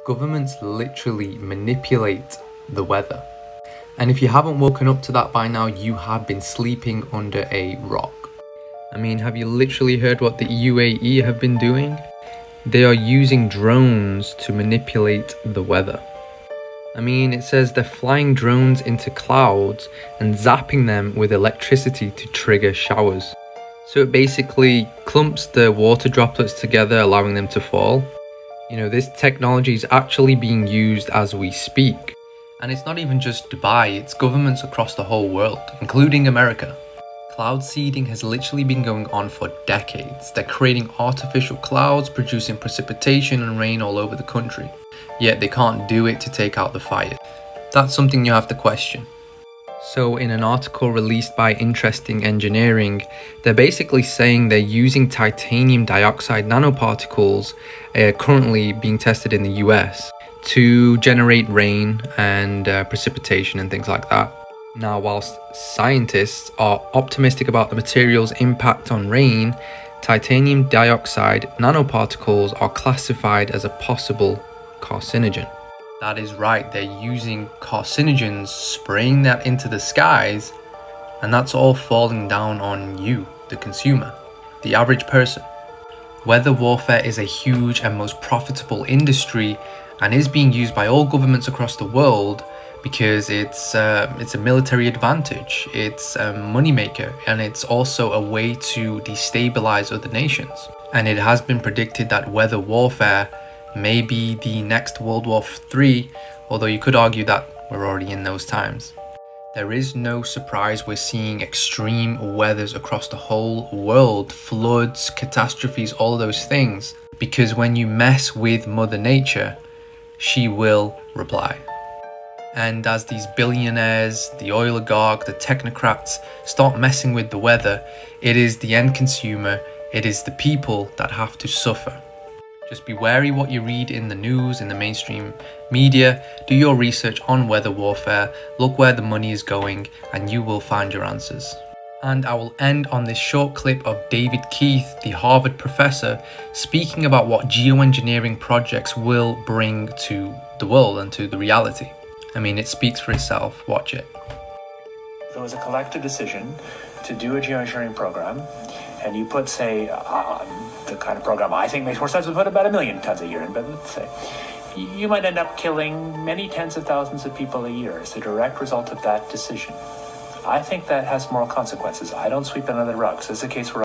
Governments literally manipulate the weather. And if you haven't woken up to that by now, you have been sleeping under a rock. I mean, have you literally heard what the UAE have been doing? They are using drones to manipulate the weather. I mean, it says they're flying drones into clouds and zapping them with electricity to trigger showers. So it basically clumps the water droplets together, allowing them to fall. You know, this technology is actually being used as we speak. And it's not even just Dubai, it's governments across the whole world, including America. Cloud seeding has literally been going on for decades. They're creating artificial clouds, producing precipitation and rain all over the country. Yet they can't do it to take out the fire. That's something you have to question. So in an article released by Interesting Engineering, they're basically saying they're using titanium dioxide nanoparticles currently being tested in the US to generate rain and precipitation and things like that. Now, whilst scientists are optimistic about the material's impact on rain, titanium dioxide nanoparticles are classified as a possible carcinogen. That is right, they're using carcinogens, spraying that into the skies, and that's all falling down on you, the consumer, the average person. Weather warfare is a huge and most profitable industry and is being used by all governments across the world because it's a military advantage, it's a moneymaker, and it's also a way to destabilize other nations. And it has been predicted that weather warfare may be the next World War III, although you could argue that we're already in those times. There is no surprise we're seeing extreme weathers across the whole world, floods, catastrophes, all those things, because when you mess with Mother Nature, she will reply. And as these billionaires, the oligarchs, the technocrats start messing with the weather, it is the end consumer, it is the people that have to suffer. Just be wary what you read in the news, in the mainstream media. Do your research on weather warfare, look where the money is going, and you will find your answers. And I will end on this short clip of David Keith, the Harvard professor, speaking about what geoengineering projects will bring to the world and to the reality. I mean, it speaks for itself. Watch it. There was a collective decision to do a geoengineering program, and you put, say, the kind of program I think makes more sense to put about 1 million tons a year in, but let's say, you might end up killing many tens of thousands of people a year as a direct result of that decision. I think that has moral consequences. I don't sweep it under the rug. So this is a case where